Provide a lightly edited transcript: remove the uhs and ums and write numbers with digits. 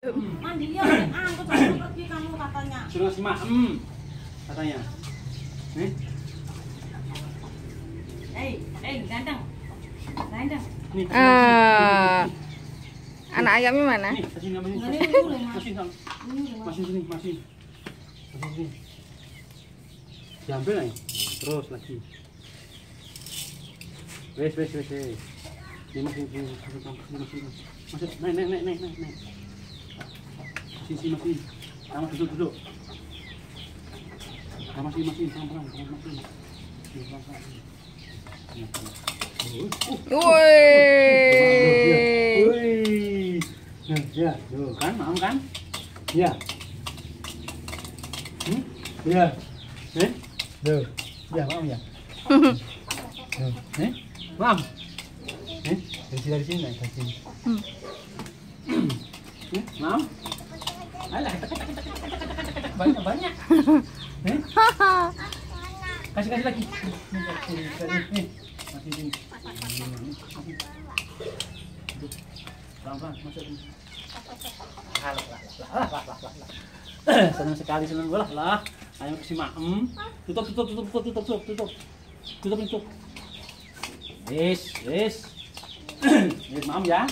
Mandi ya, angkut pergi kamu katanya. Suruh si Mak, katanya. Nih. Ganteng. Ganteng. Nih. Anak ayamnya mana? Nih, sini sini. Masih sini. Masih sini. Diambil nih. Terus lagi. Wes. Ini masih. Masuk, naik. Sini. Sama duduk. Masih, pelan-pelan. Woi. Ya, tuh kan, mau kan? Ya. Ya. Tuh. Ya, mau ya. Mam. Dari sini naik ke sini. Mam. Alah, banyak. Kasih lagi. Nih. Masih sini. Pelan-pelan masuk sini. Senang sekali senang gue lah. Ayo ke si Maem. Tutup. Wis. Maem ya.